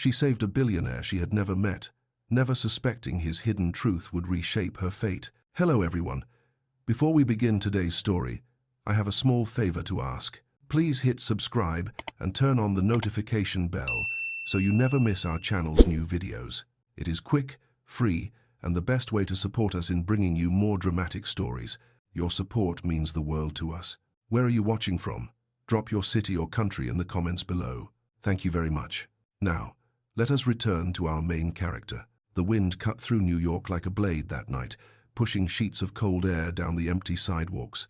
She saved a billionaire she had never met, never suspecting his hidden truth would reshape her fate. Hello everyone. Before we begin today's story, I have a small favor to ask. Please hit subscribe and turn on the notification bell so you never miss our channel's new videos. It is quick, free, and the best way to support us in bringing you more dramatic stories. Your support means the world to us. Where are you watching from? Drop your city or country in the comments below. Thank you very much. Now, let us return to our main character. The wind cut through New York like a blade that night, pushing sheets of cold air down the empty sidewalks.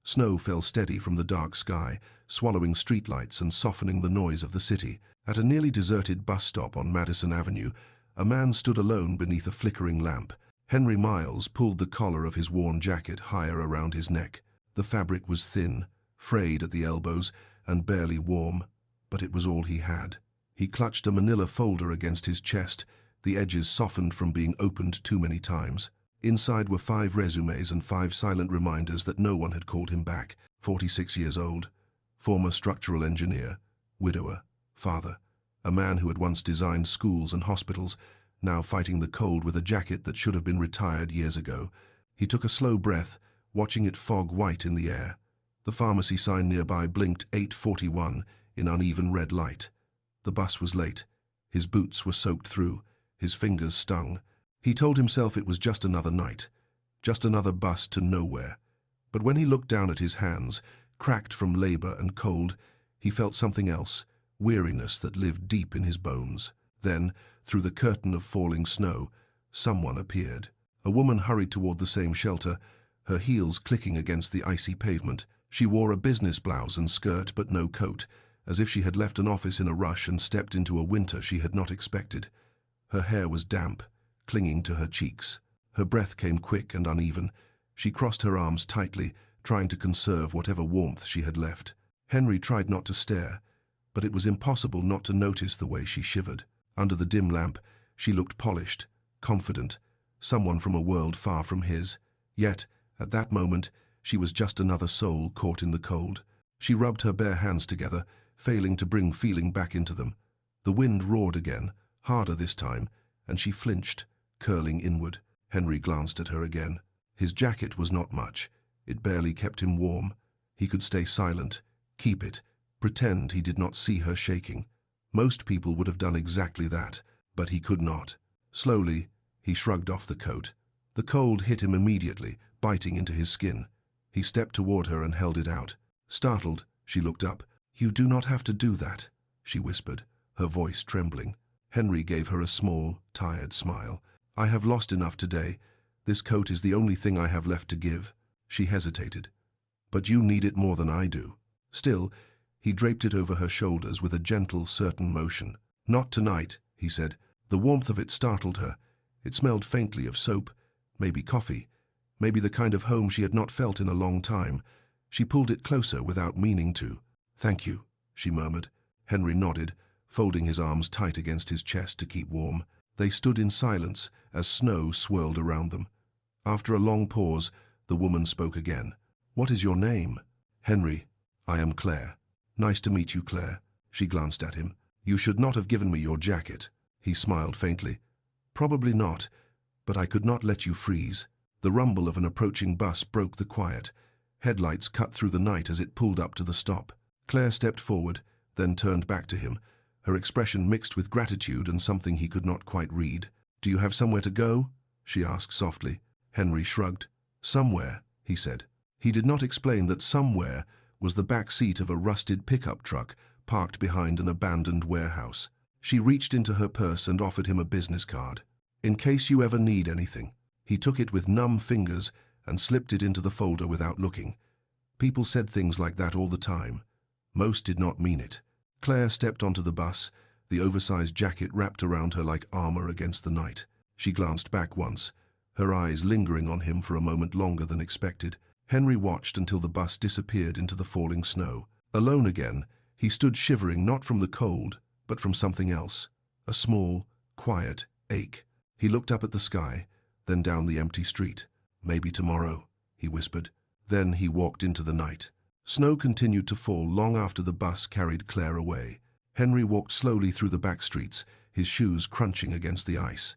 Snow fell steady from the dark sky, swallowing streetlights and softening the noise of the city. At a nearly deserted bus stop on Madison Avenue, a man stood alone beneath a flickering lamp. Henry Miles pulled the collar of his worn jacket higher around his neck. The fabric was thin, frayed at the elbows, and barely warm, but it was all he had. He clutched a manila folder against his chest, the edges softened from being opened too many times. Inside were 5 resumes and 5 silent reminders that no one had called him back. 46 years old, former structural engineer, widower, father, a man who had once designed schools and hospitals, now fighting the cold with a jacket that should have been retired years ago. He took a slow breath, watching it fog white in the air. The pharmacy sign nearby blinked 8:41 in uneven red light. The bus was late. His boots were soaked through. His fingers stung. He told himself it was just another night, just another bus to nowhere. But when he looked down at his hands, cracked from labor and cold, he felt something else, weariness that lived deep in his bones. Then, through the curtain of falling snow, someone appeared. A woman hurried toward the same shelter, her heels clicking against the icy pavement. She wore a business blouse and skirt but no coat, as if she had left an office in a rush and stepped into a winter she had not expected. Her hair was damp, clinging to her cheeks. Her breath came quick and uneven. She crossed her arms tightly, trying to conserve whatever warmth she had left. Henry tried not to stare, but it was impossible not to notice the way she shivered. Under the dim lamp, she looked polished, confident, someone from a world far from his. Yet, at that moment, she was just another soul caught in the cold. She rubbed her bare hands together, failing to bring feeling back into them. The wind roared again, harder this time, and she flinched, curling inward. Henry glanced at her again. His jacket was not much. It barely kept him warm. He could stay silent, keep it, pretend he did not see her shaking. Most people would have done exactly that, but he could not. Slowly, he shrugged off the coat. The cold hit him immediately, biting into his skin. He stepped toward her and held it out. Startled, she looked up. "You do not have to do that," she whispered, her voice trembling. Henry gave her a small, tired smile. "I have lost enough today. This coat is the only thing I have left to give." She hesitated. "But you need it more than I do." Still, he draped it over her shoulders with a gentle, certain motion. "Not tonight," he said. The warmth of it startled her. It smelled faintly of soap, maybe coffee, maybe the kind of home she had not felt in a long time. She pulled it closer without meaning to. "Thank you," she murmured. Henry nodded, folding his arms tight against his chest to keep warm. They stood in silence as snow swirled around them. After a long pause, the woman spoke again. "What is your name?" "Henry. I am Clare." "Nice to meet you, Clare." She glanced at him. "You should not have given me your jacket." He smiled faintly. "Probably not, but I could not let you freeze." The rumble of an approaching bus broke the quiet. Headlights cut through the night as it pulled up to the stop. Claire stepped forward, then turned back to him, her expression mixed with gratitude and something he could not quite read. "Do you have somewhere to go?" she asked softly. Henry shrugged. "Somewhere," he said. He did not explain that somewhere was the back seat of a rusted pickup truck parked behind an abandoned warehouse. She reached into her purse and offered him a business card. "In case you ever need anything." He took it with numb fingers and slipped it into the folder without looking. People said things like that all the time. Most did not mean it. Claire stepped onto the bus, the oversized jacket wrapped around her like armor against the night. She glanced back once, her eyes lingering on him for a moment longer than expected. Henry watched until the bus disappeared into the falling snow. Alone again, he stood shivering not from the cold, but from something else, a small, quiet ache. He looked up at the sky, then down the empty street. "Maybe tomorrow," he whispered. Then he walked into the night. Snow continued to fall long after the bus carried Clare away. Henry walked slowly through the back streets, his shoes crunching against the ice.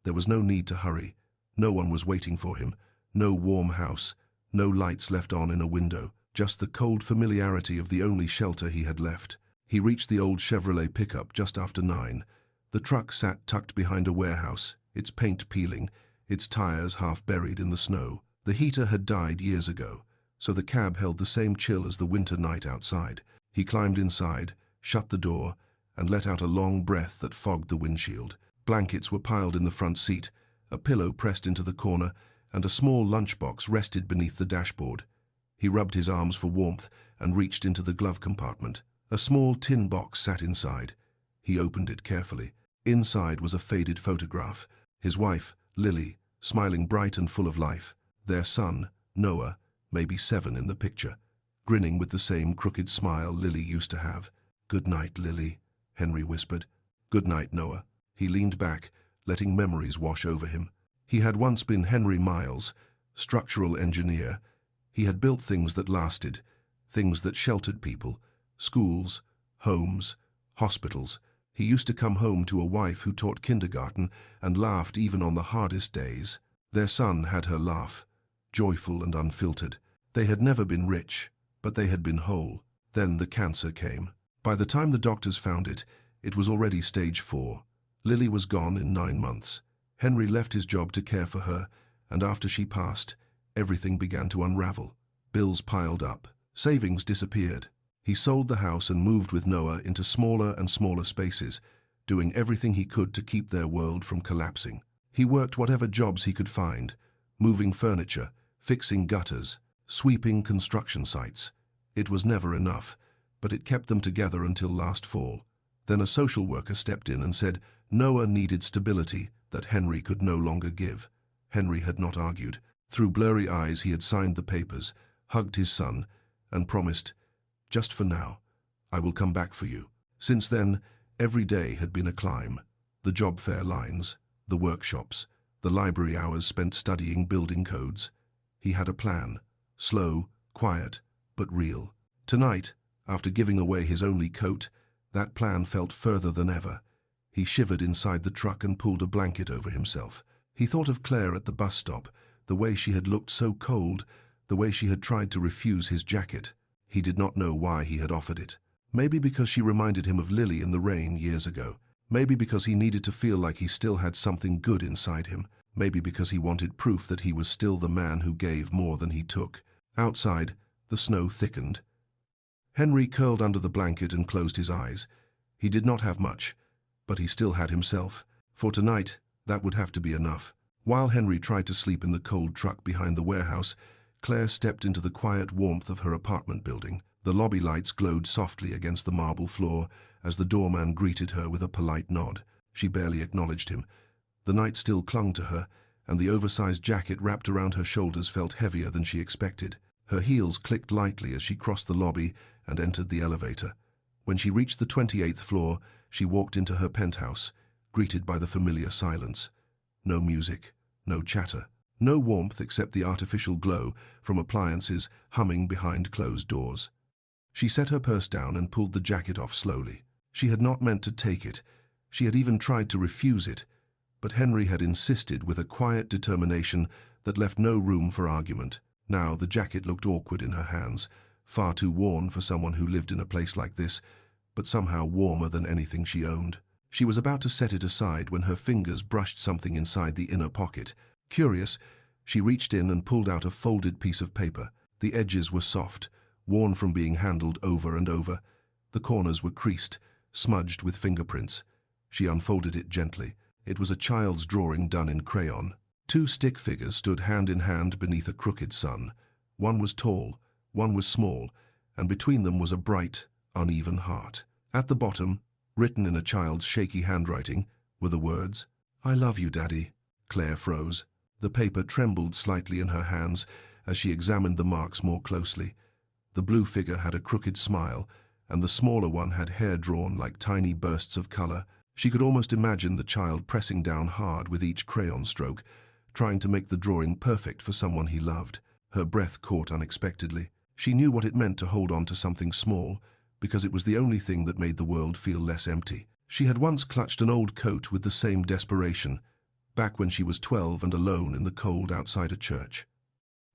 There was no need to hurry. No one was waiting for him. No warm house. No lights left on in a window. Just the cold familiarity of the only shelter he had left. He reached the old Chevrolet pickup just after 9. The truck sat tucked behind a warehouse, its paint peeling, its tires half buried in the snow. The heater had died years ago, so the cab held the same chill as the winter night outside. He climbed inside, shut the door, and let out a long breath that fogged the windshield. Blankets were piled in the front seat, a pillow pressed into the corner, and a small lunchbox rested beneath the dashboard. He rubbed his arms for warmth and reached into the glove compartment. A small tin box sat inside. He opened it carefully. Inside was a faded photograph. His wife, Lily, smiling bright and full of life. Their son, Noah, maybe 7 in the picture, grinning with the same crooked smile Lily used to have. "Good night, Lily," Henry whispered. "Good night, Noah." He leaned back, letting memories wash over him. He had once been Henry Miles, structural engineer. He had built things that lasted, things that sheltered people, schools, homes, hospitals. He used to come home to a wife who taught kindergarten and laughed even on the hardest days. Their son had her laugh, joyful and unfiltered. They had never been rich, but they had been whole. Then the cancer came. By the time the doctors found it, it was already stage 4. Lily was gone in 9 months. Henry left his job to care for her, and after she passed, everything began to unravel. Bills piled up. Savings disappeared. He sold the house and moved with Noah into smaller and smaller spaces, doing everything he could to keep their world from collapsing. He worked whatever jobs he could find, moving furniture, fixing gutters, sweeping construction sites. It was never enough, but it kept them together until last fall. Then a social worker stepped in and said Noah needed stability that Henry could no longer give. Henry had not argued. Through blurry eyes he had signed the papers, hugged his son, and promised, "Just for now, I will come back for you." Since then, every day had been a climb. The job fair lines, the workshops, the library hours spent studying building codes. He had a plan, slow, quiet, but real. Tonight, after giving away his only coat, that plan felt further than ever. He shivered inside the truck and pulled a blanket over himself. He thought of Clare at the bus stop, the way she had looked so cold, the way she had tried to refuse his jacket. He did not know why he had offered it. Maybe because she reminded him of Lily in the rain years ago. Maybe because he needed to feel like he still had something good inside him. Maybe because he wanted proof that he was still the man who gave more than he took. Outside, the snow thickened. Henry curled under the blanket and closed his eyes. He did not have much, but he still had himself. For tonight, that would have to be enough. While Henry tried to sleep in the cold truck behind the warehouse, Claire stepped into the quiet warmth of her apartment building. The lobby lights glowed softly against the marble floor as the doorman greeted her with a polite nod. She barely acknowledged him. The night still clung to her, and the oversized jacket wrapped around her shoulders felt heavier than she expected. Her heels clicked lightly as she crossed the lobby and entered the elevator. When she reached the 28th floor, she walked into her penthouse, greeted by the familiar silence. No music, no chatter, no warmth except the artificial glow from appliances humming behind closed doors. She set her purse down and pulled the jacket off slowly. She had not meant to take it. She had even tried to refuse it. But Henry had insisted with a quiet determination that left no room for argument. Now the jacket looked awkward in her hands, far too worn for someone who lived in a place like this, but somehow warmer than anything she owned. She was about to set it aside when her fingers brushed something inside the inner pocket. Curious, she reached in and pulled out a folded piece of paper. The edges were soft, worn from being handled over and over. The corners were creased, smudged with fingerprints. She unfolded it gently. It was a child's drawing done in crayon. 2 stick figures stood hand in hand beneath a crooked sun. One was tall, one was small, and between them was a bright, uneven heart. At the bottom, written in a child's shaky handwriting, were the words, "I love you, Daddy." Claire froze. The paper trembled slightly in her hands as she examined the marks more closely. The blue figure had a crooked smile, and the smaller one had hair drawn like tiny bursts of color. She could almost imagine the child pressing down hard with each crayon stroke, trying to make the drawing perfect for someone he loved. Her breath caught unexpectedly. She knew what it meant to hold on to something small, because it was the only thing that made the world feel less empty. She had once clutched an old coat with the same desperation, back when she was 12 and alone in the cold outside a church.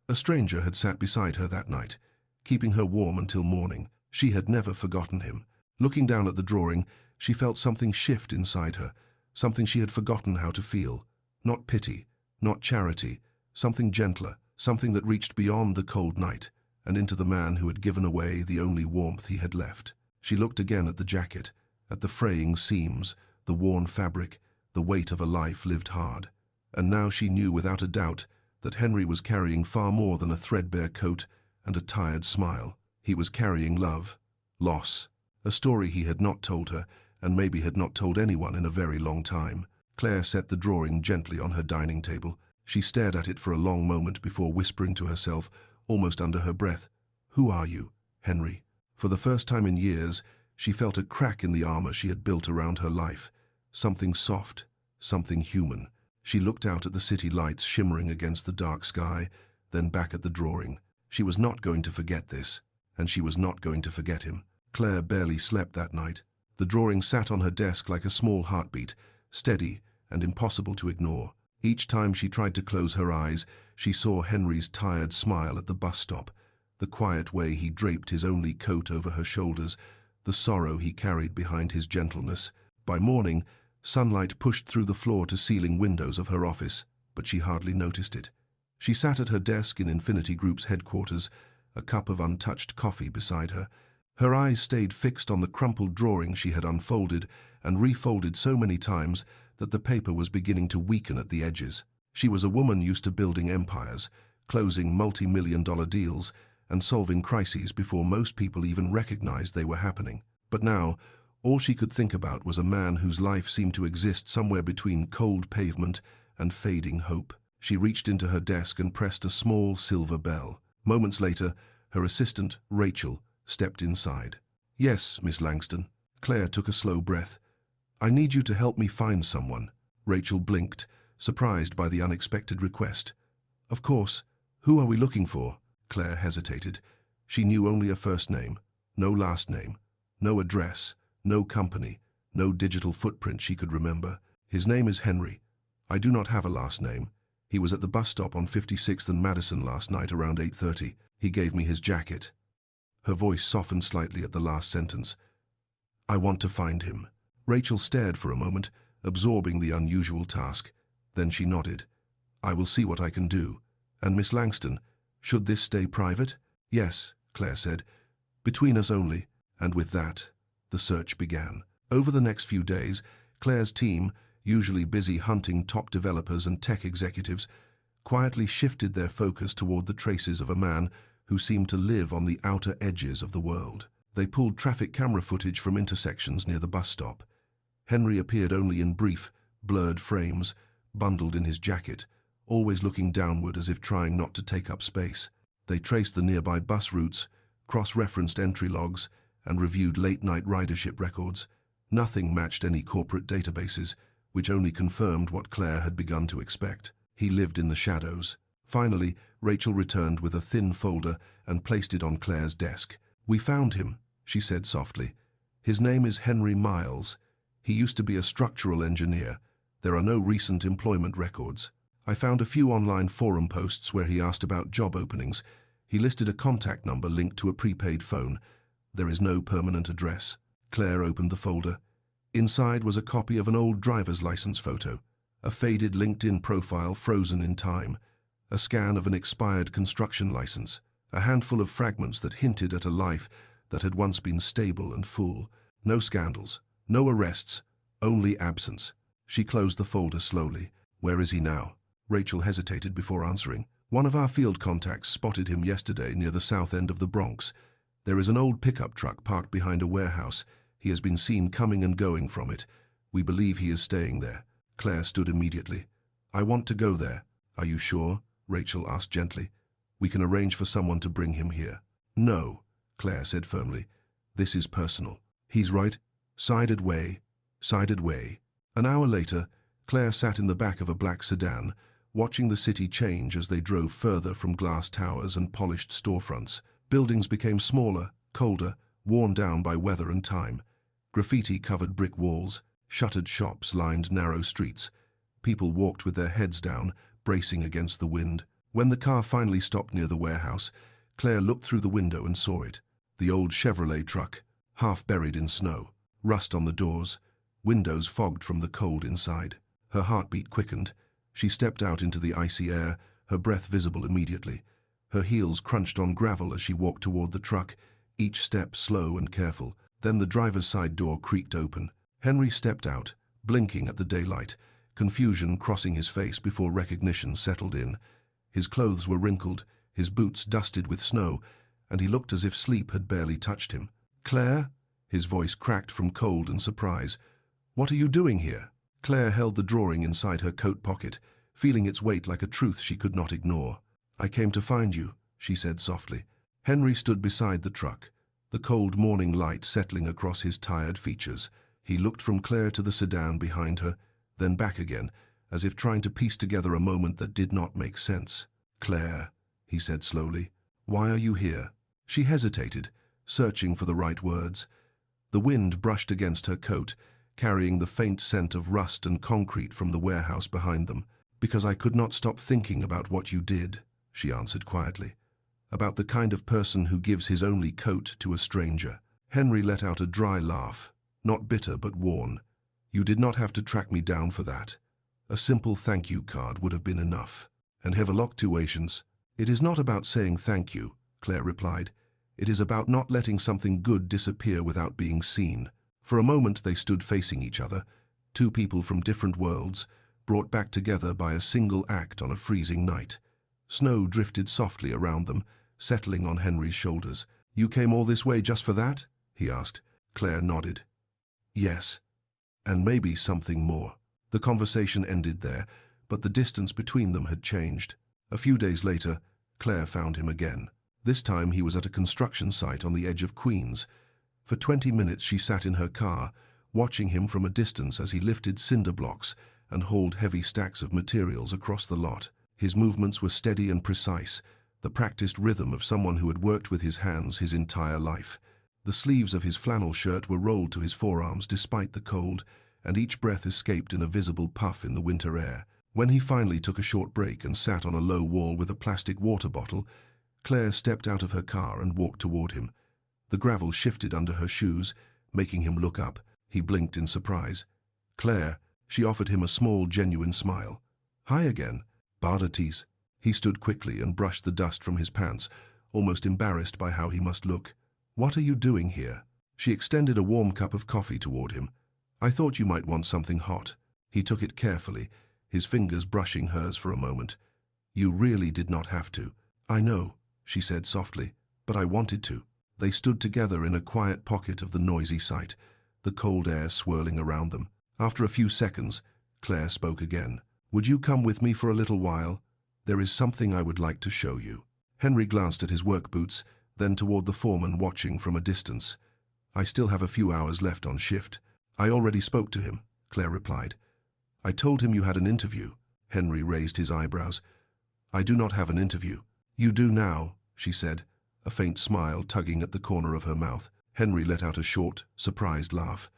A stranger had sat beside her that night, keeping her warm until morning. She had never forgotten him. Looking down at the drawing, she felt something shift inside her, something she had forgotten how to feel. Not pity, not charity, something gentler, something that reached beyond the cold night and into the man who had given away the only warmth he had left. She looked again at the jacket, at the fraying seams, the worn fabric, the weight of a life lived hard. And now she knew without a doubt that Henry was carrying far more than a threadbare coat and a tired smile. He was carrying love, loss, a story he had not told her and maybe had not told anyone in a very long time. Claire set the drawing gently on her dining table. She stared at it for a long moment before whispering to herself, almost under her breath, "Who are you, Henry?" For the first time in years, she felt a crack in the armor she had built around her life. Something soft, something human. She looked out at the city lights shimmering against the dark sky, then back at the drawing. She was not going to forget this, and she was not going to forget him. Claire barely slept that night. The drawing sat on her desk like a small heartbeat, steady and impossible to ignore. Each time she tried to close her eyes, she saw Henry's tired smile at the bus stop, the quiet way he draped his only coat over her shoulders, the sorrow he carried behind his gentleness. By morning, sunlight pushed through the floor-to-ceiling windows of her office, but she hardly noticed it. She sat at her desk in Infinity Group's headquarters, a cup of untouched coffee beside her. Her eyes stayed fixed on the crumpled drawing she had unfolded and refolded so many times that the paper was beginning to weaken at the edges. She was a woman used to building empires, closing multi-million-dollar deals, and solving crises before most people even recognized they were happening. But now, all she could think about was a man whose life seemed to exist somewhere between cold pavement and fading hope. She reached into her desk and pressed a small silver bell. Moments later, her assistant, Rachel, stepped inside. "Yes, Miss Langston." Claire took a slow breath. "I need you to help me find someone." Rachel blinked, surprised by the unexpected request. "Of course. Who are we looking for?" Claire hesitated. She knew only a first name, no last name, no address, no company, no digital footprint she could remember. "His name is Henry. I do not have a last name. He was at the bus stop on 56th and Madison last night around 8:30. He gave me his jacket." Her voice softened slightly at the last sentence. "I want to find him." Rachel stared for a moment, absorbing the unusual task. Then she nodded. "I will see what I can do. And Miss Langston, should this stay private?" "Yes," Claire said. "Between us only." And with that, the search began. Over the next few days, Claire's team, usually busy hunting top developers and tech executives, quietly shifted their focus toward the traces of a man who seemed to live on the outer edges of the world. They pulled traffic camera footage from intersections near the bus stop. Henry appeared only in brief, blurred frames, bundled in his jacket, always looking downward as if trying not to take up space. They traced the nearby bus routes, cross-referenced entry logs, and reviewed late-night ridership records. Nothing matched any corporate databases, which only confirmed what Claire had begun to expect. He lived in the shadows. Finally, Rachel returned with a thin folder and placed it on Claire's desk. "We found him," she said softly. "His name is Henry Miles. He used to be a structural engineer. There are no recent employment records. I found a few online forum posts where he asked about job openings. He listed a contact number linked to a prepaid phone. There is no permanent address." Claire opened the folder. Inside was a copy of an old driver's license photo, a faded LinkedIn profile frozen in time, a scan of an expired construction license, a handful of fragments that hinted at a life that had once been stable and full. No scandals, no arrests, only absence. She closed the folder slowly. "Where is he now?" Rachel hesitated before answering. "One of our field contacts spotted him yesterday near the south end of the Bronx. There is an old pickup truck parked behind a warehouse. He has been seen coming and going from it. We believe he is staying there." Claire stood immediately. "I want to go there." "Are you sure?" Rachel asked gently. "We can arrange for someone to bring him here." "No," Claire said firmly. "This is personal." "He's right. Sided way. Sided way." An hour later, Claire sat in the back of a black sedan, watching the city change as they drove further from glass towers and polished storefronts. Buildings became smaller, colder, worn down by weather and time. Graffiti-covered brick walls, shuttered shops lined narrow streets. People walked with their heads down, bracing against the wind. When the car finally stopped near the warehouse, Claire looked through the window and saw it. The old Chevrolet truck, half buried in snow, rust on the doors, windows fogged from the cold inside. Her heartbeat quickened. She stepped out into the icy air, her breath visible immediately. Her heels crunched on gravel as she walked toward the truck, each step slow and careful. Then the driver's side door creaked open. Henry stepped out, blinking at the daylight, confusion crossing his face before recognition settled in. His clothes were wrinkled, his boots dusted with snow, and he looked as if sleep had barely touched him. "Claire?" His voice cracked from cold and surprise. "What are you doing here?" Claire held the drawing inside her coat pocket, feeling its weight like a truth she could not ignore. "I came to find you," she said softly. Henry stood beside the truck, the cold morning light settling across his tired features. He looked from Claire to the sedan behind her, then back again, as if trying to piece together a moment that did not make sense. "Claire," he said slowly, "why are you here?" She hesitated, searching for the right words. The wind brushed against her coat, carrying the faint scent of rust and concrete from the warehouse behind them. "Because I could not stop thinking about what you did," she answered quietly. "About the kind of person who gives his only coat to a stranger." Henry let out a dry laugh, not bitter but worn. "You did not have to track me down for that. A simple thank you card would have been enough. And have a lot situations." "It is not about saying thank you," Claire replied. "It is about not letting something good disappear without being seen." For a moment they stood facing each other, two people from different worlds, brought back together by a single act on a freezing night. Snow drifted softly around them, settling on Henry's shoulders. "You came all this way just for that?" he asked. Claire nodded. "Yes, and maybe something more." The conversation ended there, but the distance between them had changed. A few days later, Claire found him again. This time he was at a construction site on the edge of Queens. For 20 minutes she sat in her car, watching him from a distance as he lifted cinder blocks and hauled heavy stacks of materials across the lot. His movements were steady and precise, the practiced rhythm of someone who had worked with his hands his entire life. The sleeves of his flannel shirt were rolled to his forearms despite the cold, and each breath escaped in a visible puff in the winter air. When he finally took a short break and sat on a low wall with a plastic water bottle, Claire stepped out of her car and walked toward him. The gravel shifted under her shoes, making him look up. He blinked in surprise. "Claire," she offered him a small, genuine smile. "Hi again. Bardatis." He stood quickly and brushed the dust from his pants, almost embarrassed by how he must look. "What are you doing here?" She extended a warm cup of coffee toward him. "I thought you might want something hot." He took it carefully, his fingers brushing hers for a moment. "You really did not have to." "I know," she said softly, "but I wanted to." They stood together in a quiet pocket of the noisy site, the cold air swirling around them. After a few seconds, Claire spoke again. "Would you come with me for a little while? There is something I would like to show you." Henry glanced at his work boots, then toward the foreman watching from a distance. "I still have a few hours left on shift." "I already spoke to him," Claire replied. "I told him you had an interview." Henry raised his eyebrows. "I do not have an interview." "You do now," she said, a faint smile tugging at the corner of her mouth. Henry let out a short, surprised laugh.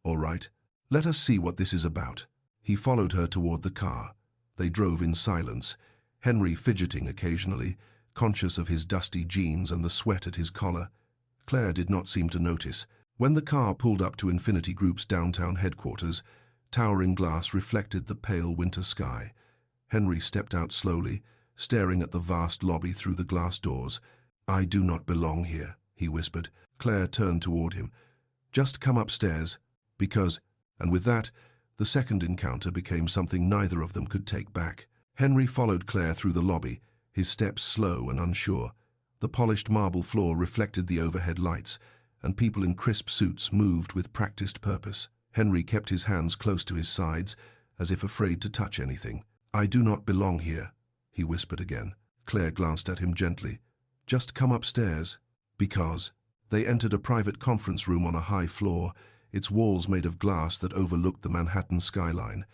"All right, let us see what this is about." He followed her toward the car. They drove in silence, Henry fidgeting occasionally, conscious of his dusty jeans and the sweat at his collar. Claire did not seem to notice. When the car pulled up to Infinity Group's downtown headquarters, towering glass reflected the pale winter sky. Henry stepped out slowly, staring at the vast lobby through the glass doors. "I do not belong here," he whispered. Claire turned toward him. "Just come upstairs, because—" And with that, the second encounter became something neither of them could take back. Henry followed Claire through the lobby, his steps slow and unsure. The polished marble floor reflected the overhead lights, and people in crisp suits moved with practiced purpose. Henry kept his hands close to his sides, as if afraid to touch anything. "I do not belong here," he whispered again. Claire glanced at him gently. "Just come upstairs." "Because." They entered a private conference room on a high floor, its walls made of glass that overlooked the Manhattan skyline.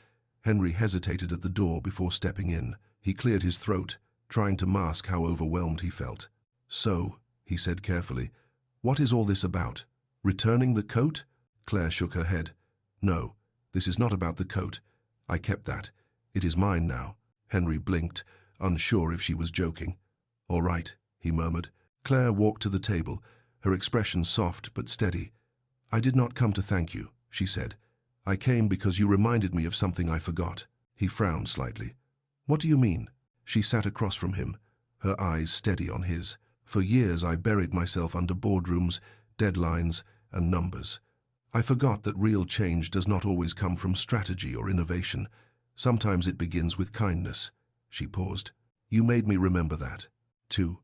Henry hesitated at the door before stepping in. He cleared his throat, trying to mask how overwhelmed he felt. "So," he said carefully, "what is all this about? Returning the coat?" Claire shook her head. No, this is not about the coat. I kept that. It is mine now. Henry blinked, unsure if she was joking. All right, he murmured. Claire walked to the table, her expression soft but steady. I did not come to thank you, she said. I came because you reminded me of something I forgot. He frowned slightly. What do you mean? She sat across from him, her eyes steady on his. For years I buried myself under boardrooms, deadlines, and numbers. I forgot that real change does not always come from strategy or innovation. Sometimes it begins with kindness. She paused. You made me remember that. 2.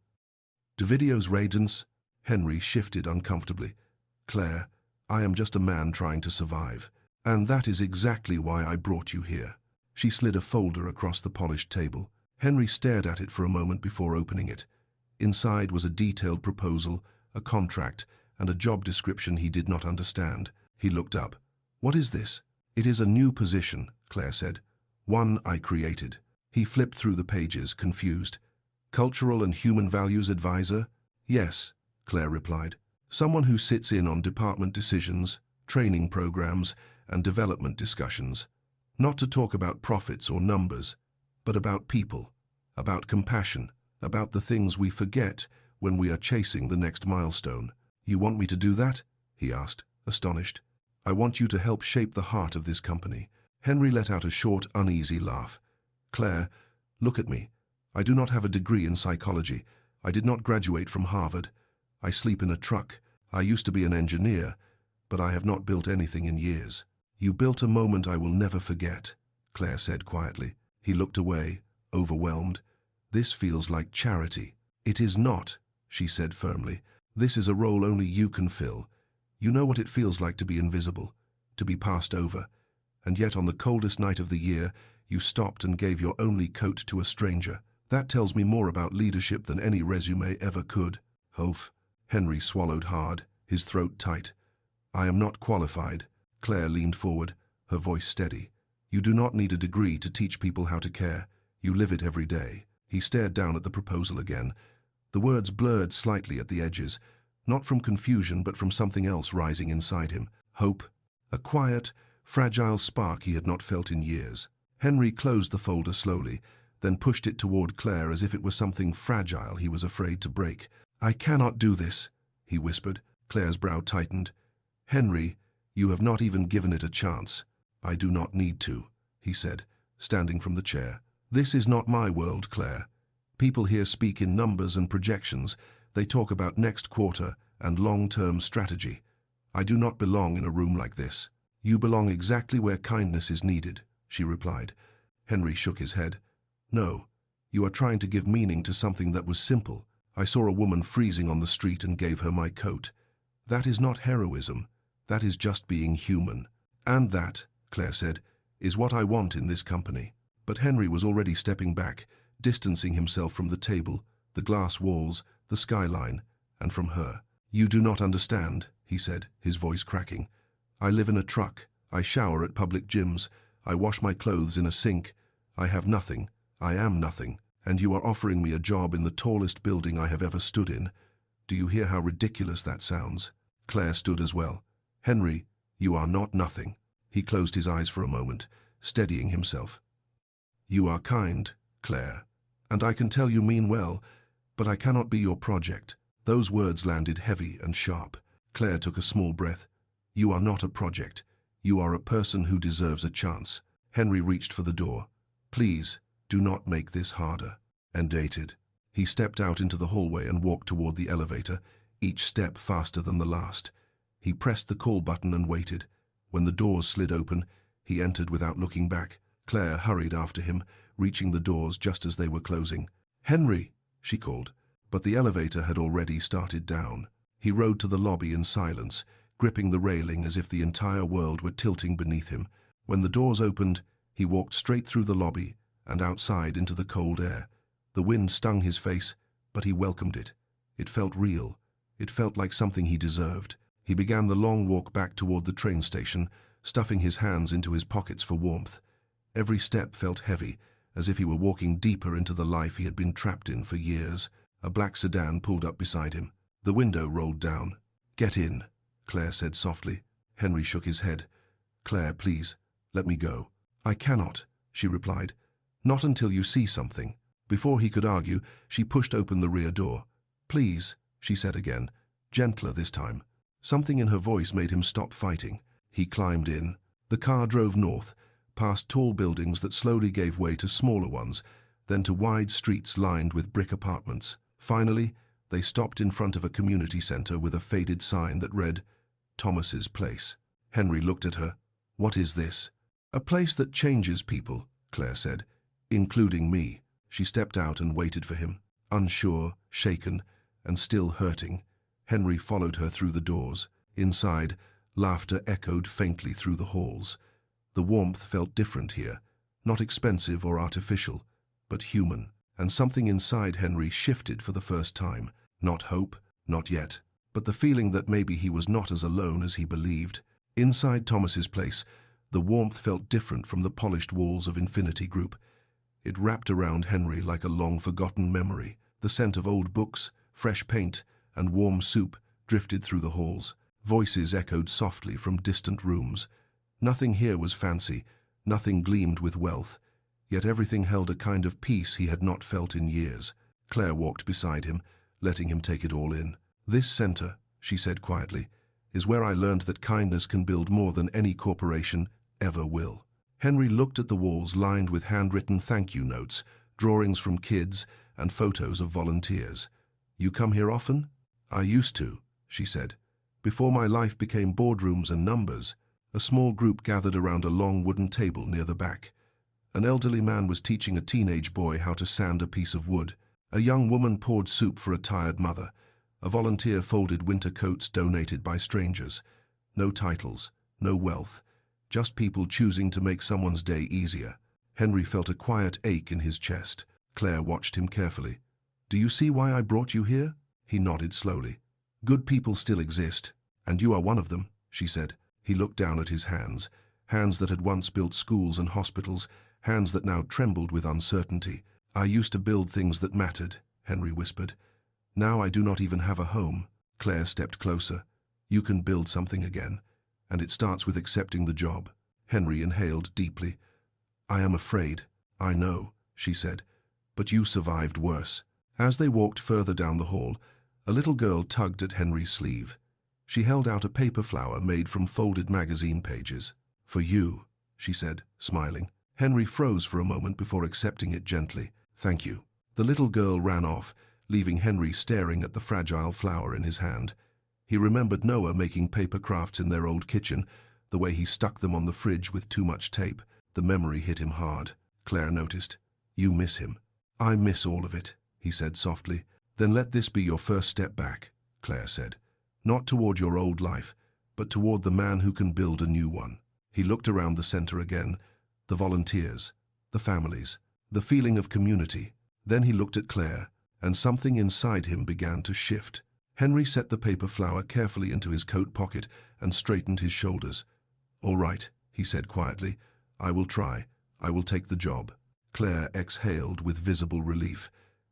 Davidio's radiance. Henry shifted uncomfortably. Claire, I am just a man trying to survive. And that is exactly why I brought you here. She slid a folder across the polished table. Henry stared at it for a moment before opening it. Inside was a detailed proposal, a contract, and a job description he did not understand. He looked up. What is this? It is a new position, Claire said. One I created. He flipped through the pages, confused. Cultural and human values advisor? Yes, Claire replied. Someone who sits in on department decisions, training programs, and development discussions. Not to talk about profits or numbers, but about people, about compassion, about the things we forget when we are chasing the next milestone. You want me to do that? He asked, astonished. I want you to help shape the heart of this company. Henry let out a short, uneasy laugh. Claire, look at me. I do not have a degree in psychology. I did not graduate from Harvard. I sleep in a truck. I used to be an engineer, but I have not built anything in years. You built a moment I will never forget, Claire said quietly. He looked away, overwhelmed. This feels like charity. It is not, she said firmly. This is a role only you can fill. You know what it feels like to be invisible, to be passed over. And yet on the coldest night of the year, you stopped and gave your only coat to a stranger. That tells me more about leadership than any resume ever could. Hof. Henry swallowed hard, his throat tight. I am not qualified. Claire leaned forward, her voice steady. You do not need a degree to teach people how to care. You live it every day. He stared down at the proposal again. The words blurred slightly at the edges, not from confusion but from something else rising inside him. Hope. A quiet, fragile spark he had not felt in years. Henry closed the folder slowly, then pushed it toward Claire as if it was something fragile he was afraid to break. I cannot do this, he whispered. Claire's brow tightened. Henry, you have not even given it a chance. I do not need to, he said, standing from the chair. This is not my world, Claire. People here speak in numbers and projections. They talk about next quarter and long-term strategy. I do not belong in a room like this. You belong exactly where kindness is needed, she replied. Henry shook his head. No, you are trying to give meaning to something that was simple. I saw a woman freezing on the street and gave her my coat. That is not heroism. That is just being human. And that, Claire said, is what I want in this company. But Henry was already stepping back, distancing himself from the table, the glass walls, the skyline, and from her. You do not understand, he said, his voice cracking. I live in a truck. I shower at public gyms. I wash my clothes in a sink. I have nothing. I am nothing. And you are offering me a job in the tallest building I have ever stood in. Do you hear how ridiculous that sounds? Claire stood as well. Henry, you are not nothing. He closed his eyes for a moment, steadying himself. You are kind, Claire, and I can tell you mean well, but I cannot be your project. Those words landed heavy and sharp. Claire took a small breath. You are not a project. You are a person who deserves a chance. Henry reached for the door. Please, do not make this harder. And dated. He stepped out into the hallway and walked toward the elevator, each step faster than the last. He pressed the call button and waited. When the doors slid open, he entered without looking back. Claire hurried after him, reaching the doors just as they were closing. Henry, she called, but the elevator had already started down. He rode to the lobby in silence, gripping the railing as if the entire world were tilting beneath him. When the doors opened, he walked straight through the lobby and outside into the cold air. The wind stung his face, but he welcomed it. It felt real. It felt like something he deserved. He began the long walk back toward the train station, stuffing his hands into his pockets for warmth. Every step felt heavy, as if he were walking deeper into the life he had been trapped in for years. A black sedan pulled up beside him. The window rolled down. Get in, Claire said softly. Henry shook his head. "Claire, please, let me go." "I cannot," she replied. "Not until you see something." Before he could argue, she pushed open the rear door. "Please," she said again, gentler this time. Something in her voice made him stop fighting. He climbed in. The car drove north, past tall buildings that slowly gave way to smaller ones, then to wide streets lined with brick apartments. Finally, they stopped in front of a community center with a faded sign that read, "Thomas's Place." Henry looked at her. "What is this?" "A place that changes people," Claire said, "including me." She stepped out and waited for him, unsure, shaken, and still hurting. Henry followed her through the doors. Inside, laughter echoed faintly through the halls. The warmth felt different here, not expensive or artificial, but human. And something inside Henry shifted for the first time. Not hope, not yet, but the feeling that maybe he was not as alone as he believed. Inside Thomas's Place, the warmth felt different from the polished walls of Infinity Group. It wrapped around Henry like a long-forgotten memory. The scent of old books, fresh paint, and warm soup drifted through the halls. Voices echoed softly from distant rooms. Nothing here was fancy, nothing gleamed with wealth, yet everything held a kind of peace he had not felt in years. Claire walked beside him, letting him take it all in. "This center," she said quietly, "is where I learned that kindness can build more than any corporation ever will." Henry looked at the walls lined with handwritten thank you notes, drawings from kids, and photos of volunteers. "You come here often?" "I used to," she said. "Before my life became boardrooms and numbers." A small group gathered around a long wooden table near the back. An elderly man was teaching a teenage boy how to sand a piece of wood. A young woman poured soup for a tired mother. A volunteer folded winter coats donated by strangers. No titles, no wealth, just people choosing to make someone's day easier. Henry felt a quiet ache in his chest. Claire watched him carefully. "Do you see why I brought you here?" He nodded slowly. "Good people still exist, and you are one of them," she said. He looked down at his hands, hands that had once built schools and hospitals, hands that now trembled with uncertainty. "I used to build things that mattered," Henry whispered. "Now I do not even have a home." Claire stepped closer. "You can build something again, and it starts with accepting the job." Henry inhaled deeply. "I am afraid." "I know," she said, "but you survived worse." As they walked further down the hall, a little girl tugged at Henry's sleeve. She held out a paper flower made from folded magazine pages. "For you," she said, smiling. Henry froze for a moment before accepting it gently. "Thank you." The little girl ran off, leaving Henry staring at the fragile flower in his hand. He remembered Noah making paper crafts in their old kitchen, the way he stuck them on the fridge with too much tape. The memory hit him hard. Claire noticed. "You miss him." "I miss all of it," he said softly. "Then let this be your first step back," Claire said. "Not toward your old life, but toward the man who can build a new one." He looked around the center again, the volunteers, the families, the feeling of community. Then he looked at Claire, and something inside him began to shift. Henry set the paper flower carefully into his coat pocket and straightened his shoulders. "All right," he said quietly. "I will try. I will take the job." Claire exhaled with visible relief.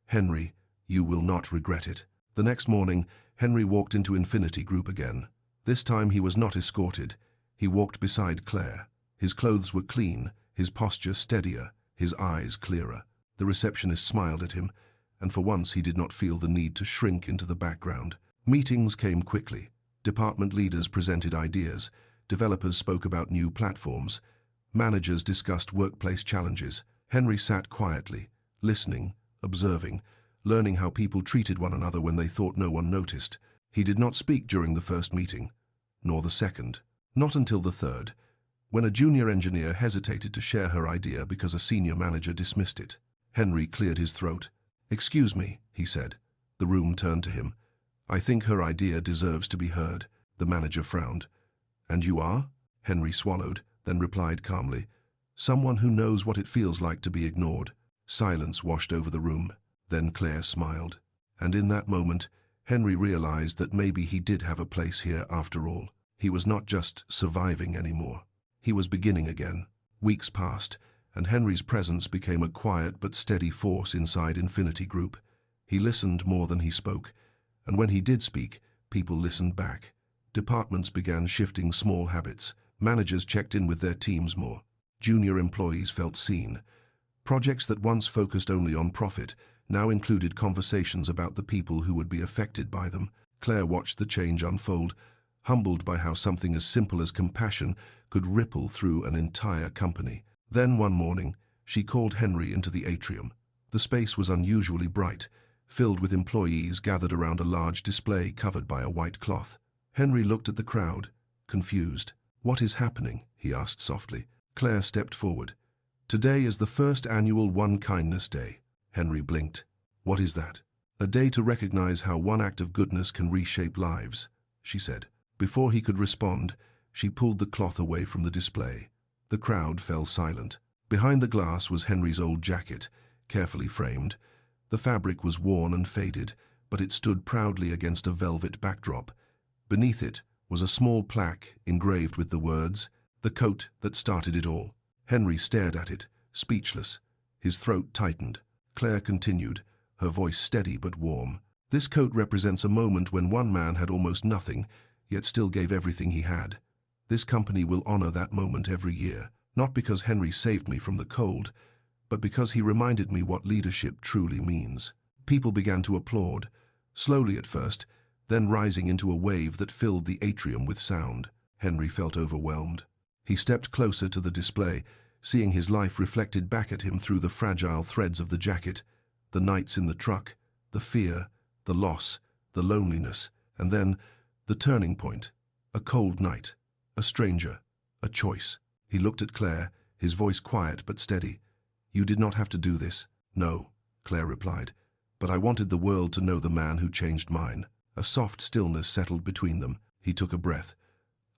"Henry, you will not regret it." The next morning, Henry walked into Infinity Group again. This time he was not escorted. He walked beside Claire. His clothes were clean, his posture steadier, his eyes clearer. The receptionist smiled at him, and for once he did not feel the need to shrink into the background. Meetings came quickly. Department leaders presented ideas. Developers spoke about new platforms. Managers discussed workplace challenges. Henry sat quietly, listening, observing, learning how people treated one another when they thought no one noticed. He did not speak during the first meeting, nor the second. Not until the third, when a junior engineer hesitated to share her idea because a senior manager dismissed it. Henry cleared his throat. "Excuse me," he said. The room turned to him. "I think her idea deserves to be heard." The manager frowned. "And you are?" Henry swallowed, then replied calmly. "Someone who knows what it feels like to be ignored." Silence washed over the room. Then Claire smiled. And in that moment, Henry realized that maybe he did have a place here after all. He was not just surviving anymore. He was beginning again. Weeks passed, and Henry's presence became a quiet but steady force inside Infinity Group. He listened more than he spoke, and when he did speak, people listened back. Departments began shifting small habits. Managers checked in with their teams more. Junior employees felt seen. Projects that once focused only on profit now included conversations about the people who would be affected by them. Claire watched the change unfold, humbled by how something as simple as compassion could ripple through an entire company. Then one morning, she called Henry into the atrium. The space was unusually bright, filled with employees gathered around a large display covered by a white cloth. Henry looked at the crowd, confused. "What is happening?" he asked softly. Claire stepped forward. "Today is the first annual One Kindness Day." Henry blinked. "What is that?" "A day to recognize how one act of goodness can reshape lives," she said. Before he could respond, she pulled the cloth away from the display. The crowd fell silent. Behind the glass was Henry's old jacket, carefully framed. The fabric was worn and faded, but it stood proudly against a velvet backdrop. Beneath it was a small plaque engraved with the words, "The coat that started it all." Henry stared at it, speechless. His throat tightened. Claire continued, her voice steady but warm. "This coat represents a moment when one man had almost nothing, yet still gave everything he had. This company will honor that moment every year, not because Henry saved me from the cold, but because he reminded me what leadership truly means." People began to applaud, slowly at first, then rising into a wave that filled the atrium with sound. Henry felt overwhelmed. He stepped closer to the display, seeing his life reflected back at him through the fragile threads of the jacket, the nights in the truck, the fear, the loss, the loneliness, and then the turning point, a cold night, a stranger, a choice. He looked at Claire, his voice quiet but steady. "You did not have to do this." "No," Claire replied, "but I wanted the world to know the man who changed mine." A soft stillness settled between them. He took a breath.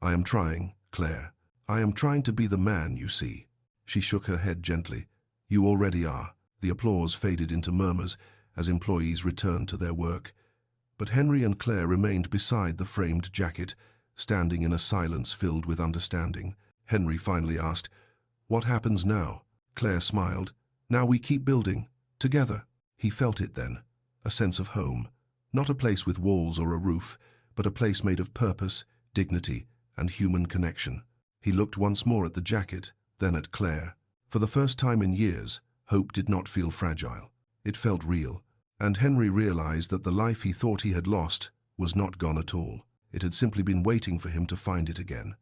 "I am trying, Claire. I am trying to be the man you see." She shook her head gently. "You already are." The applause faded into murmurs as employees returned to their work. But Henry and Claire remained beside the framed jacket, standing in a silence filled with understanding. Henry finally asked, "What happens now?" Claire smiled. "Now we keep building, together." He felt it then, a sense of home. Not a place with walls or a roof, but a place made of purpose, dignity, and human connection. He looked once more at the jacket, then at Claire. For the first time in years, hope did not feel fragile. It felt real, and Henry realized that the life he thought he had lost was not gone at all. It had simply been waiting for him to find it again.